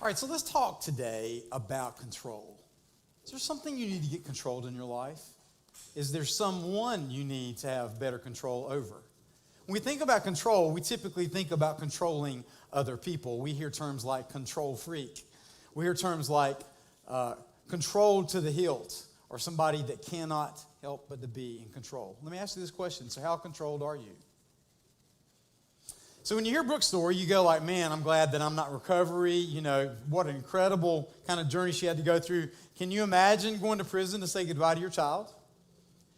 All right, so let's talk today about control. Is there something you need to get controlled in your life? Is there someone you need to have better control over? When we think about control, we typically think about controlling other people. We hear terms like control freak. We hear terms like controlled to the hilt, or somebody that cannot help but to be in control. Let me ask you this question. So how controlled are you? So when you hear Brooke's story, you go like, man, I'm glad that I'm not in recovery. You know, what an incredible kind of journey she had to go through. Can you imagine going to prison to say goodbye to your child?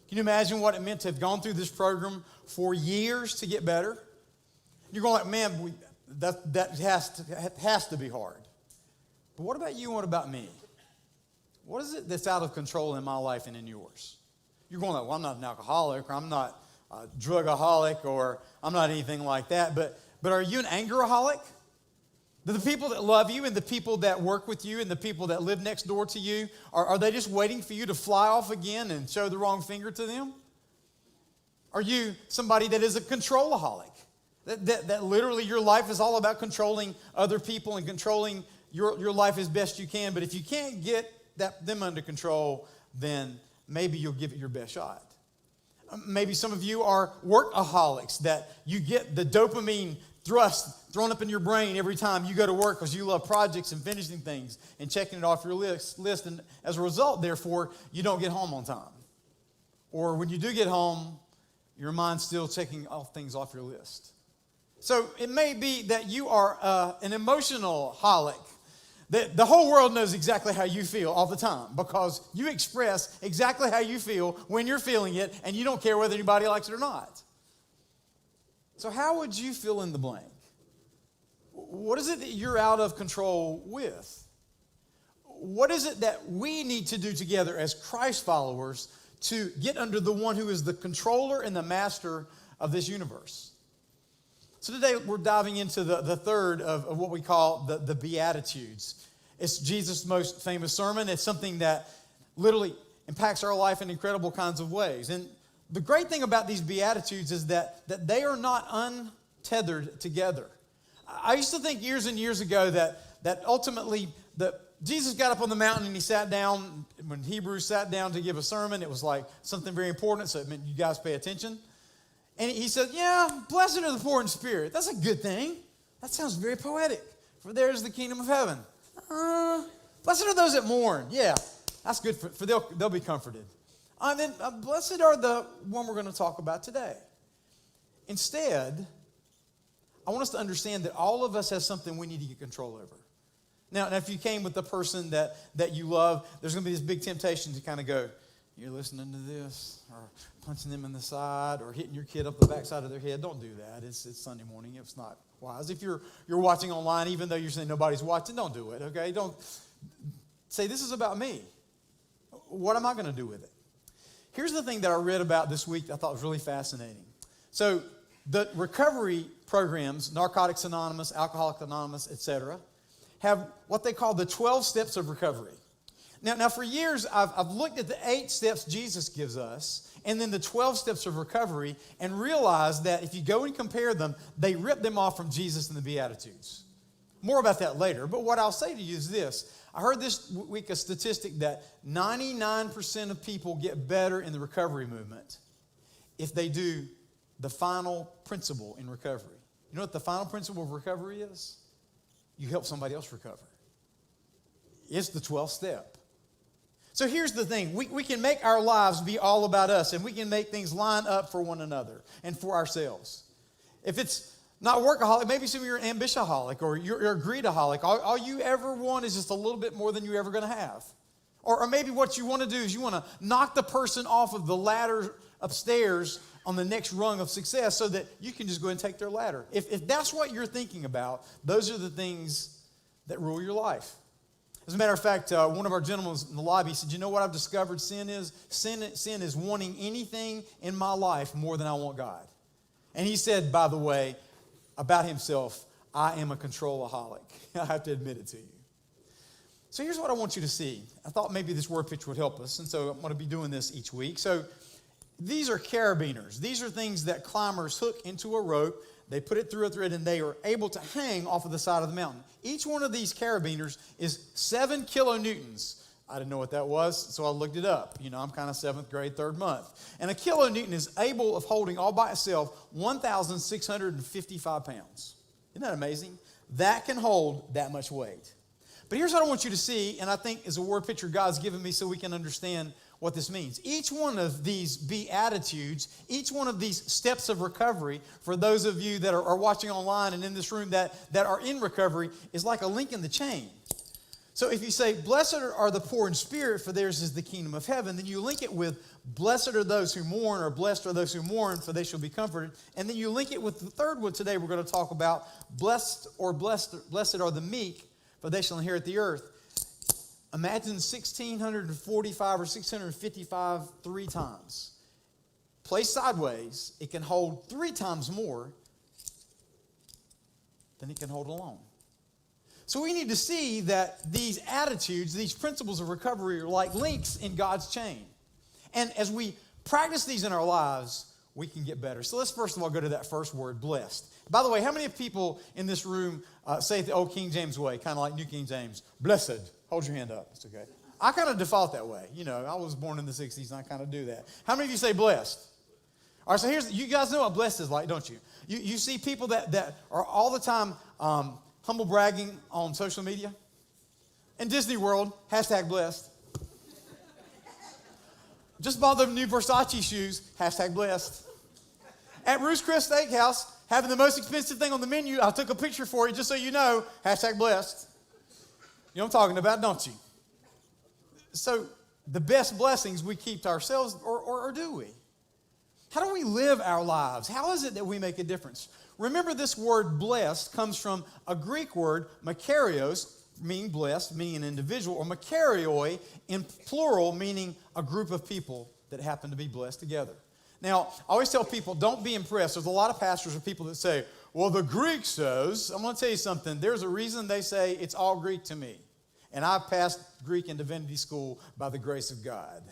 Can you imagine what it meant to have gone through this program for years to get better? You're going like, man, that has to be hard. But what about you and what about me? What is it that's out of control in my life and in yours? You're going like, well, I'm not an alcoholic, or I'm not a drugaholic, or I'm not anything like that. But are you an angeraholic? Do the people that love you and the people that work with you and the people that live next door to you, are they just waiting for you to fly off again and show the wrong finger to them? Are you somebody that is a controlaholic? That literally your life is all about controlling other people and controlling your life as best you can. But if you can't get them under control, then maybe you'll give it your best shot. Maybe some of you are workaholics, that you get the dopamine thrust thrown up in your brain every time you go to work because you love projects and finishing things and checking it off your list. And as a result, therefore, you don't get home on time. Or when you do get home, your mind's still checking things off your list. So it may be that you are an emotional holic. The whole world knows exactly how you feel all the time because you express exactly how you feel when you're feeling it, and you don't care whether anybody likes it or not. So how would you fill in the blank? What is it that you're out of control with? What is it that we need to do together as Christ followers to get under the one who is the controller and the master of this universe? So today we're diving into the third of what we call the Beatitudes. It's Jesus' most famous sermon. It's something that literally impacts our life in incredible kinds of ways. And the great thing about these Beatitudes is that they are not untethered together. I used to think years and years ago that ultimately Jesus got up on the mountain and he sat down. When Hebrews sat down to give a sermon, it was like something very important, so it meant you guys pay attention. And he said, yeah, blessed are the poor in spirit. That's a good thing. That sounds very poetic. For theirs is the kingdom of heaven. Blessed are those that mourn. Yeah, that's good. For they'll be comforted. And then blessed are the one we're going to talk about today. Instead, I want us to understand that all of us has something we need to get control over. Now if you came with the person that you love, there's going to be this big temptation to kind of go, you're listening to this, or punching them in the side, or hitting your kid up the backside of their head. Don't do that. It's Sunday morning. It's not wise. If you're watching online, even though you're saying nobody's watching, don't do it, okay? Don't say, this is about me. What am I going to do with it? Here's the thing that I read about this week that I thought was really fascinating. So the recovery programs, Narcotics Anonymous, Alcoholics Anonymous, etc., have what they call the 12 steps of recovery. Now, for years, I've looked at the 8 steps Jesus gives us and then the 12 steps of recovery and realized that if you go and compare them, they rip them off from Jesus and the Beatitudes. More about that later. But what I'll say to you is this. I heard this week a statistic that 99% of people get better in the recovery movement if they do the final principle in recovery. You know what the final principle of recovery is? You help somebody else recover. It's the 12th step. So here's the thing. We can make our lives be all about us, and we can make things line up for one another and for ourselves. If it's not workaholic, maybe some of you are an ambitionaholic or you're a greedaholic. All you ever want is just a little bit more than you're ever going to have. Or maybe what you want to do is you want to knock the person off of the ladder upstairs on the next rung of success so that you can just go and take their ladder. If that's what you're thinking about, those are the things that rule your life. As a matter of fact, one of our gentlemen in the lobby said, you know what I've discovered sin is? Sin is wanting anything in my life more than I want God. And he said, by the way, about himself, I am a controlaholic. I have to admit it to you. So here's what I want you to see. I thought maybe this word picture would help us, and so I'm going to be doing this each week. So These are carabiners. These are things that climbers hook into a rope. They put it through a thread, and they are able to hang off of the side of the mountain. Each one of these carabiners is 7 kilonewtons. I didn't know what that was, so I looked it up. You know, I'm kind of 7th grade, 3rd month. And a kilonewton is able of holding all by itself 1,655 pounds. Isn't that amazing? That can hold that much weight. But here's what I want you to see, and I think is a word picture God's given me so we can understand what this means. Each one of these beatitudes, each one of these steps of recovery, for those of you that are watching online and in this room that are in recovery, is like a link in the chain. So if you say, blessed are the poor in spirit, for theirs is the kingdom of heaven, then you link it with, blessed are those who mourn, or blessed are those who mourn, for they shall be comforted. And then you link it with the third one today we're going to talk about, blessed are the meek, for they shall inherit the earth. Imagine 1,645 or 655 3 times. Placed sideways, it can hold 3 times more than it can hold alone. So we need to see that these attitudes, these principles of recovery are like links in God's chain. And as we practice these in our lives, we can get better. So let's first of all go to that first word, blessed. By the way, how many people in this room say it the old King James way, kind of like New King James, blessed? Hold your hand up. It's okay. I kind of default that way. You know, I was born in the 60s and I kind of do that. How many of you say blessed? All right, so you guys know what blessed is like, don't you? You see people that are all the time humble bragging on social media. In Disney World, hashtag blessed. Just bought the new Versace shoes, hashtag blessed. At Ruth's Chris Steakhouse, having the most expensive thing on the menu, I took a picture for you just so you know, hashtag blessed. You know what I'm talking about, don't you? So the best blessings we keep to ourselves, or do we? How do we live our lives? How is it that we make a difference? Remember, this word blessed comes from a Greek word, makarios, meaning blessed, meaning an individual, or makarioi in plural, meaning a group of people that happen to be blessed together. Now, I always tell people, don't be impressed. There's a lot of pastors or people that say, well, the Greek says, I'm going to tell you something. There's a reason they say it's all Greek to me. And I passed Greek and divinity school by the grace of God.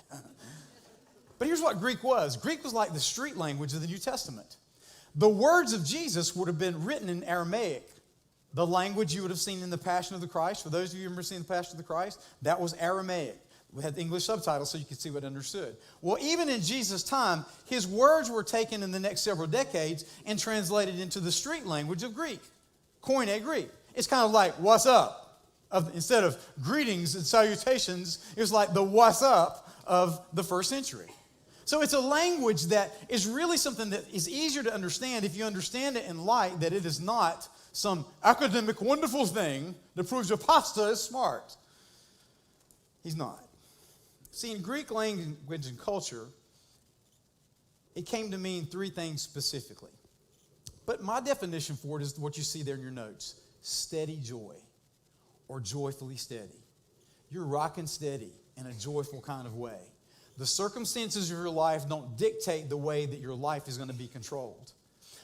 But here's what Greek was. Greek was like the street language of the New Testament. The words of Jesus would have been written in Aramaic, the language you would have seen in the Passion of the Christ. For those of you who have ever seen the Passion of the Christ, that was Aramaic. We had the English subtitles so you could see what understood. Well, even in Jesus' time, his words were taken in the next several decades and translated into the street language of Greek, Pointe Greek. It's kind of like, what's up? Instead of greetings and salutations, it was like the what's up of the first century. So it's a language that is really something that is easier to understand if you understand it in light that it is not some academic wonderful thing that proves your pastor is smart. He's not. See, in Greek language and culture, it came to mean 3 things specifically. But my definition for it is what you see there in your notes. Steady joy, or joyfully steady. You're rocking steady in a joyful kind of way. The circumstances of your life don't dictate the way that your life is going to be controlled.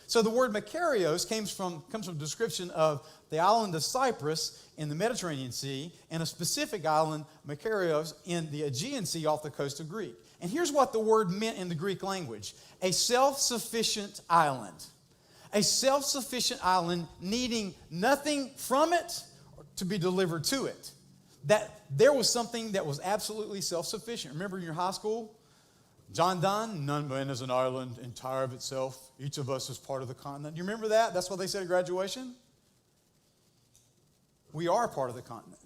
So the word makarios comes from a description of the island of Cyprus in the Mediterranean Sea and a specific island, makarios, in the Aegean Sea off the coast of Greece. And here's what the word meant in the Greek language. A self-sufficient island. A self-sufficient island needing nothing from it to be delivered to it. That there was something that was absolutely self-sufficient. Remember in your high school, John Donne, none man is an island entire of itself. Each of us is part of the continent. You remember that? That's what they said at graduation. We are part of the continent.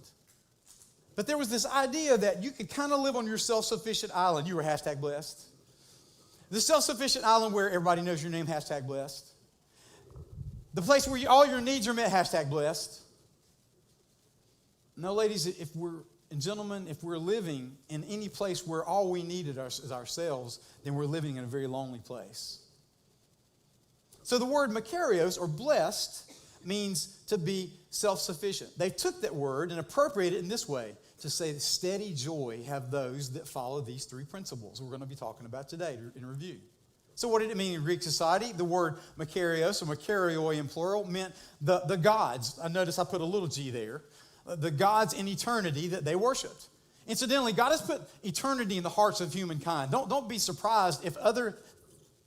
But there was this idea that you could kind of live on your self-sufficient island. You were hashtag blessed. The self-sufficient island where everybody knows your name, hashtag blessed. The place where all your needs are met, hashtag blessed. No, ladies, and gentlemen, if we're living in any place where all we need is ourselves, then we're living in a very lonely place. So the word makarios, or blessed, means to be self-sufficient. They took that word and appropriated it in this way, to say steady joy have those that follow these 3 principles we're going to be talking about today in review. So what did it mean in Greek society? The word makarios, or makarioi in plural, meant the gods. I notice I put a little g there. The gods in eternity that they worshiped. Incidentally, God has put eternity in the hearts of humankind. Don't be surprised if other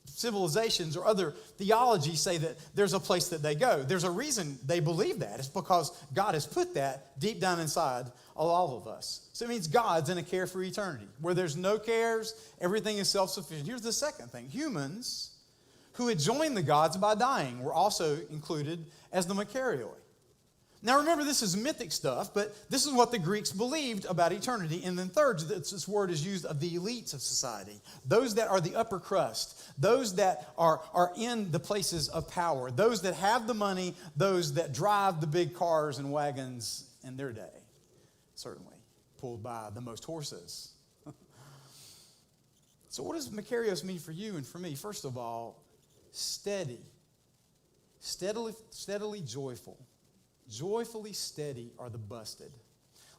civilizations or other theologies say that there's a place that they go. There's a reason they believe that. It's because God has put that deep down inside all of us. So it means God's in a carefree eternity where there's no cares, everything is self-sufficient. Here's the second thing. Humans who had joined the gods by dying were also included as the Makarioi. Now remember, this is mythic stuff, but this is what the Greeks believed about eternity. And then third, this word is used of the elites of society, those that are the upper crust, those that are in the places of power, those that have the money, those that drive the big cars and wagons in their day, certainly pulled by the most horses. So what does Makarios mean for you and for me? First of all, steady, steadily joyful. Joyfully steady are the busted.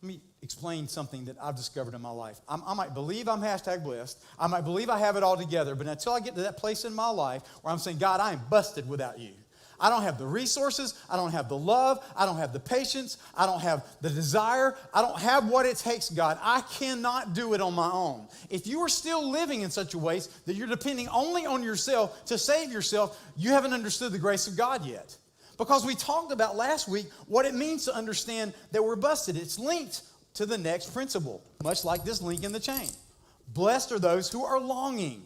Let me explain something that I've discovered in my life. I might believe I'm #blessed. I might believe I have it all together, but until I get to that place in my life where I'm saying, God, I am busted without you. I don't have the resources. I don't have the love. I don't have the patience. I don't have the desire. I don't have what it takes, God. I cannot do it on my own. If you are still living in such a way that you're depending only on yourself to save yourself, you haven't understood the grace of God yet. Because we talked about last week what it means to understand that we're busted. It's linked to the next principle, much like this link in the chain. Blessed are those who are longing.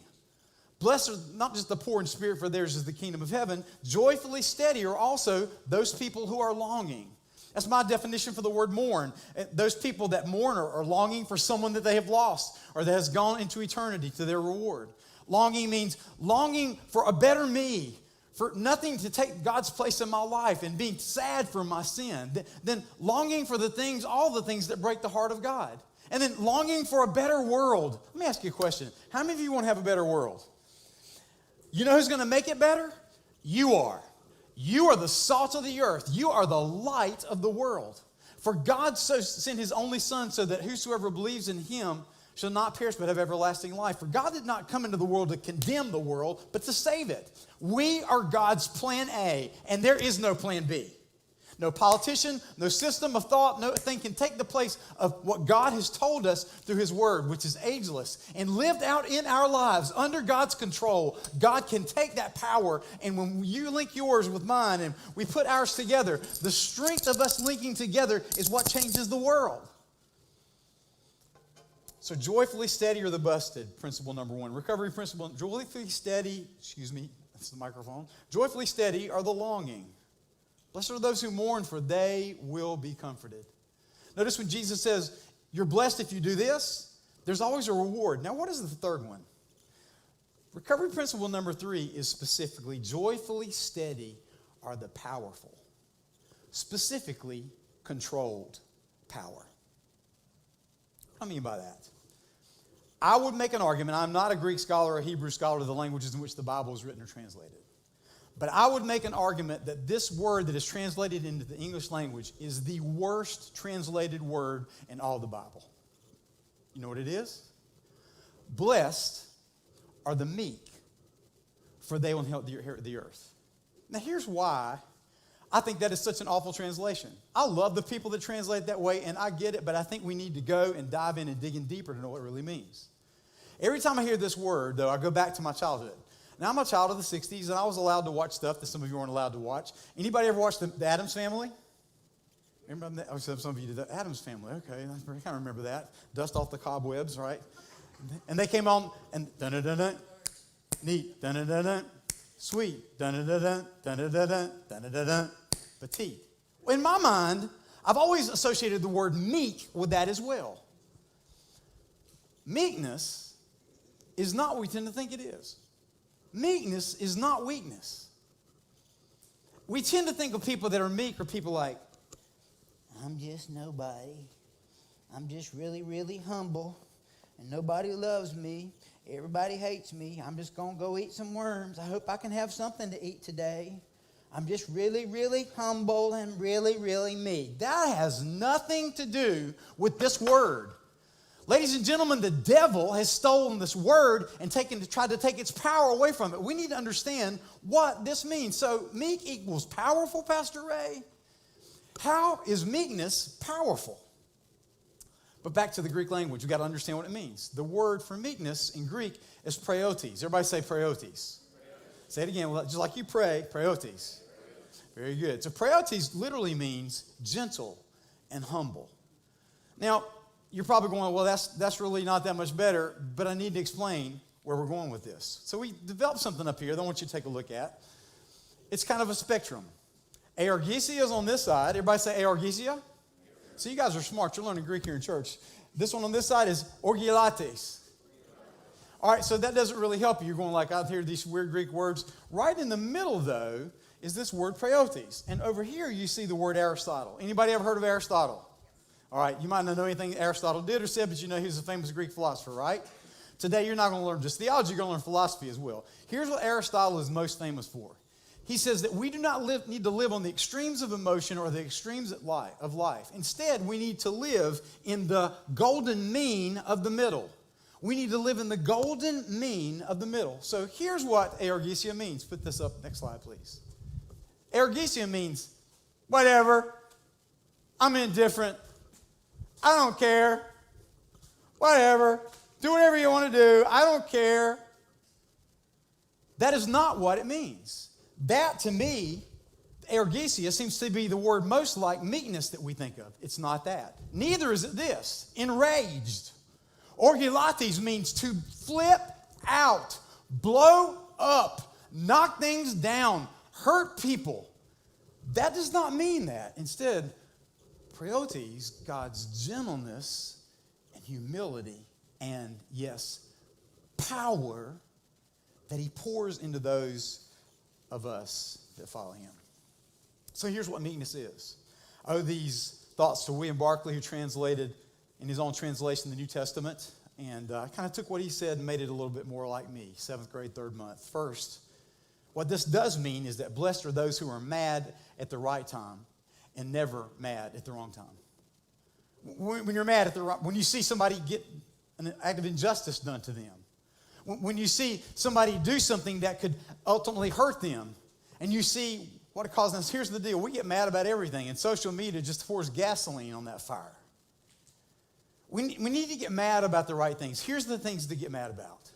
Blessed are not just the poor in spirit, for theirs is the kingdom of heaven. Joyfully steady are also those people who are longing. That's my definition for the word mourn. Those people that mourn are longing for someone that they have lost or that has gone into eternity to their reward. Longing means longing for a better me, for nothing to take God's place in my life and being sad for my sin, then longing for the things, all the things that break the heart of God. And then longing for a better world. Let me ask you a question. How many of you want to have a better world? You know who's going to make it better? You are. You are the salt of the earth. You are the light of the world. For God so sent his only Son so that whosoever believes in him shall not perish but have everlasting life. For God did not come into the world to condemn the world, but to save it. We are God's plan A, and there is no plan B. No politician, no system of thought, no thing can take the place of what God has told us through his word, which is ageless, and lived out in our lives under God's control. God can take that power, and when you link yours with mine and we put ours together, the strength of us linking together is what changes the world. So joyfully steady are the busted, principle number one. Recovery principle, joyfully steady, that's the microphone. Joyfully steady are the longing. Blessed are those who mourn, for they will be comforted. Notice when Jesus says, you're blessed if you do this, there's always a reward. Now, what is the third one? Recovery principle number 3 is specifically, joyfully steady are the powerful. Specifically, controlled power. What do I mean by that? I would make an argument. I'm not a Greek scholar or a Hebrew scholar of the languages in which the Bible is written or translated. But I would make an argument that this word that is translated into the English language is the worst translated word in all the Bible. You know what it is? Blessed are the meek, for they will inherit the earth. Now here's why I think that is such an awful translation. I love the people that translate that way, and I get it, but I think we need to go and dive in and dig in deeper to know what it really means. Every time I hear this word, though, I go back to my childhood. Now, I'm a child of the 60s, and I was allowed to watch stuff that some of you weren't allowed to watch. Anybody ever watch the Addams Family? Remember that? Oh, some of you did that. Addams Family, okay. I kind of remember that. Dust off the cobwebs, right? And they came on, and dun-dun-dun-dun, neat, dun-dun-dun-dun, sweet, dun-dun-dun-dun, dun-dun-dun-dun, dun-dun-dun-dun, petite. Well, in my mind, I've always associated the word meek with that as well. Meekness is not what we tend to think it is. Meekness is not weakness. We tend to think of people that are meek or people like, I'm just nobody. I'm just really, really humble, and nobody loves me. Everybody hates me. I'm just going to go eat some worms. I hope I can have something to eat today. I'm just really, really humble and really, really meek. That has nothing to do with this word. Ladies and gentlemen, the devil has stolen this word and tried to take its power away from it. We need to understand what this means. So meek equals powerful, Pastor Ray. How is meekness powerful? But back to the Greek language, we've got to understand what it means. The word for meekness in Greek is praiotes. Everybody say praiotes. Say it again, just like you pray, praiotes. Very good. So praiotes literally means gentle and humble. Now, you're probably going, well, that's really not that much better, but I need to explain where we're going with this. So we developed something up here that I want you to take a look at. It's kind of a spectrum. Aorgesia is on this side. Everybody say aorgesia. So you guys are smart. You're learning Greek here in church. This one on this side is orgilates. All right, so that doesn't really help you. You're going like, I hear these weird Greek words. Right in the middle, though, is this word praiotes. And over here, you see the word Aristotle. Anybody ever heard of Aristotle? All right, you might not know anything Aristotle did or said, but you know he was a famous Greek philosopher, right? Today, you're not going to learn just theology. You're going to learn philosophy as well. Here's what Aristotle is most famous for. He says that we do not need to live on the extremes of emotion or the extremes of life. Instead, we need to live in the golden mean of the middle. We need to live in the golden mean of the middle. So here's what aorgesia means. Put this up. Next slide, please. Aorgesia means, whatever. I'm indifferent. I don't care. Whatever. Do whatever you want to do. I don't care. That is not what it means. That, to me, aorgesia seems to be the word most like meekness that we think of. It's not that. Neither is it this, enraged. Orgilates means to flip out, blow up, knock things down, hurt people. That does not mean that. Instead, praiotes, God's gentleness and humility and, yes, power that he pours into those of us that follow him. So here's what meekness is. I owe these thoughts to William Barclay, who translated in his own translation the New Testament, and I kind of took what he said and made it a little bit more like me, 7th grade, 3rd month. First, what this does mean is that blessed are those who are mad at the right time and never mad at the wrong time. When you're mad when you see somebody get an act of injustice done to them, when you see somebody do something that could ultimately hurt them, and you see what it causes. Here's the deal. We get mad about everything, and social media just pours gasoline on that fire. We need to get mad about the right things. Here's the things to get mad about.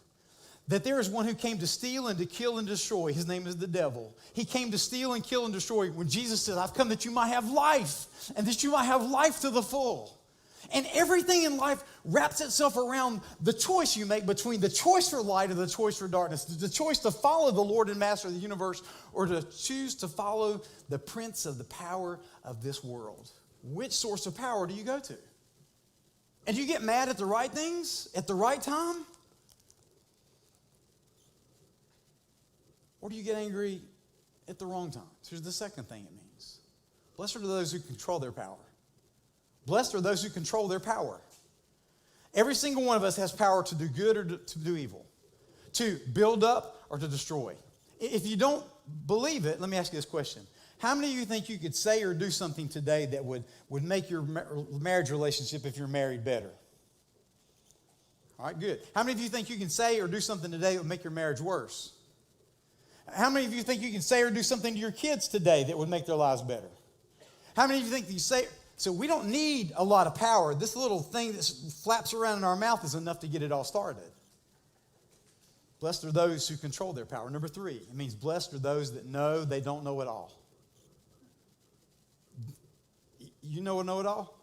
That there is one who came to steal and to kill and destroy. His name is the devil. He came to steal and kill and destroy. When Jesus said, I've come that you might have life, and that you might have life to the full. And everything in life wraps itself around the choice you make between the choice for light or the choice for darkness, the choice to follow the Lord and Master of the universe, or to choose to follow the prince of the power of this world. Which source of power do you go to? And do you get mad at the right things at the right time? Or do you get angry at the wrong time? So here's the second thing it means. Blessed are those who control their power. Blessed are those who control their power. Every single one of us has power to do good or to do evil, to build up or to destroy. If you don't believe it, let me ask you this question. How many of you think you could say or do something today that would make your marriage relationship, if you're married, better? All right, good. How many of you think you can say or do something today that would make your marriage worse? How many of you think you can say or do something to your kids today that would make their lives better? How many of you think you say... So we don't need a lot of power. This little thing that flaps around in our mouth is enough to get it all started. Blessed are those who control their power. Number 3, it means blessed are those that know they don't know it all. You know it all?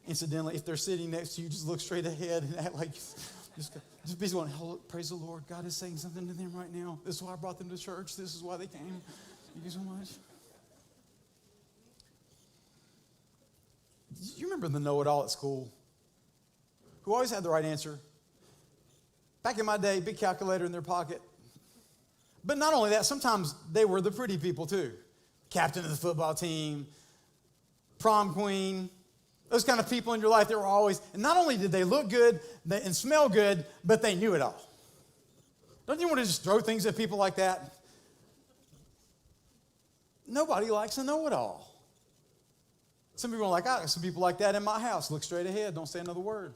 Incidentally, if they're sitting next to you, just look straight ahead and act like, just be going, praise the Lord, God is saying something to them right now. This is why I brought them to church. This is why they came. Thank you so much. You remember the know-it-all at school? Who always had the right answer? Back in my day, big calculator in their pocket. But not only that, sometimes they were the pretty people too. Captain of the football team, prom queen, those kind of people in your life, they were always, and not only did they look good and smell good, but they knew it all. Don't you want to just throw things at people like that? Nobody likes a know-it-all. Some people are like, I got some people like that in my house. Look straight ahead. Don't say another word.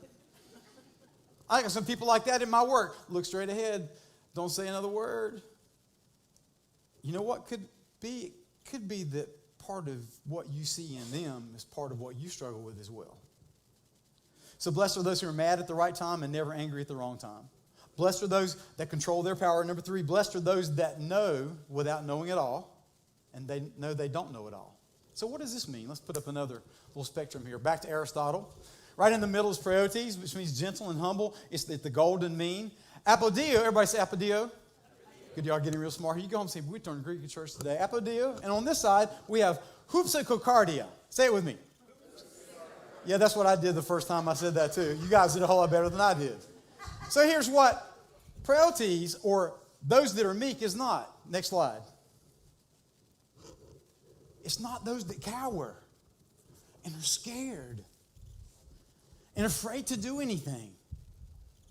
I got some people like that in my work. Look straight ahead. Don't say another word. You know what could be? It could be that part of what you see in them is part of what you struggle with as well. So blessed are those who are mad at the right time and never angry at the wrong time. Blessed are those that control their power. Number 3, blessed are those that know without knowing at all, and they know they don't know it all. So what does this mean? Let's put up another little spectrum here. Back to Aristotle. Right in the middle is Pointe, which means gentle and humble. It's the golden mean. Apodio, everybody say apodio. Good, y'all getting real smart. You go home and say, we turned to Greek at church today. Apodio. And on this side, we have hupsakokardia. Say it with me. Yeah, that's what I did the first time I said that too. You guys did a whole lot better than I did. So here's what Pointe, or those that are meek, is not. Next slide. It's not those that cower and are scared and afraid to do anything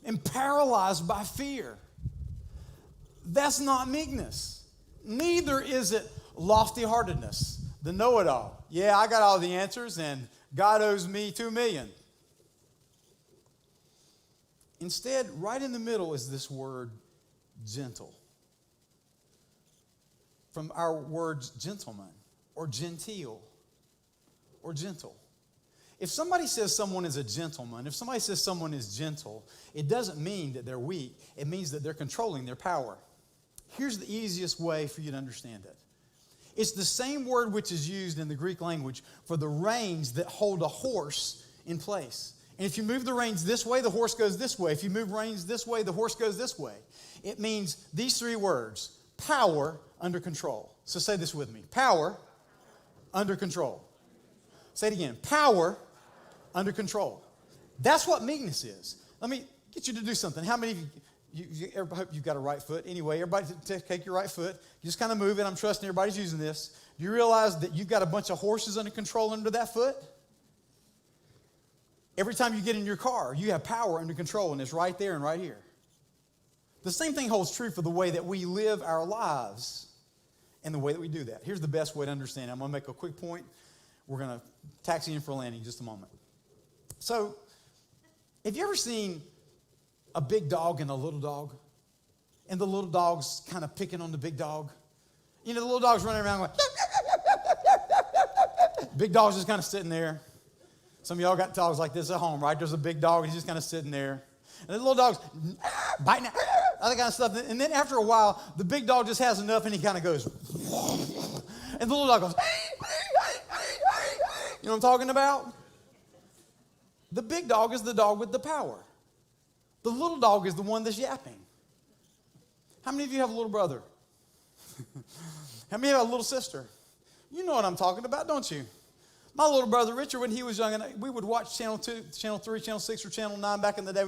and paralyzed by fear. That's not meekness. Neither is it lofty-heartedness, the know-it-all. Yeah, I got all the answers and God owes me $2 million. Instead, right in the middle is this word gentle. From our words gentleman or genteel or gentle. If somebody says someone is a gentleman, if somebody says someone is gentle, it doesn't mean that they're weak. It means that they're controlling their power. Here's the easiest way for you to understand it. It's the same word which is used in the Greek language for the reins that hold a horse in place. And if you move the reins this way, the horse goes this way. If you move reins this way, the horse goes this way. It means these 3 words: power under control. So say this with me. Power under control. Say it again. Power under control. That's what meekness is. Let me get you to do something. How many of you I hope you've got a right foot. Anyway, everybody take your right foot. You just kind of move it. I'm trusting everybody's using this. Do you realize that you've got a bunch of horses under control under that foot? Every time you get in your car, you have power under control, and it's right there and right here. The same thing holds true for the way that we live our lives and the way that we do that. Here's the best way to understand it. I'm going to make a quick point. We're going to taxi in for landing in just a moment. So, have you ever seen a big dog and a little dog? And the little dog's kind of picking on the big dog. You know, the little dog's running around going, big dog's just kind of sitting there. Some of y'all got dogs like this at home, right? There's a big dog, he's just kind of sitting there. And the little dog's biting, all that kind of stuff. And then after a while, the big dog just has enough and he kind of goes, and the little dog goes, you know what I'm talking about? The big dog is the dog with the power. The little dog is the one that's yapping. How many of you have a little brother? How many have a little sister? You know what I'm talking about, don't you? My little brother Richard, when he was young, and we would watch Channel 2, Channel 3, Channel 6, or Channel 9 back in the day.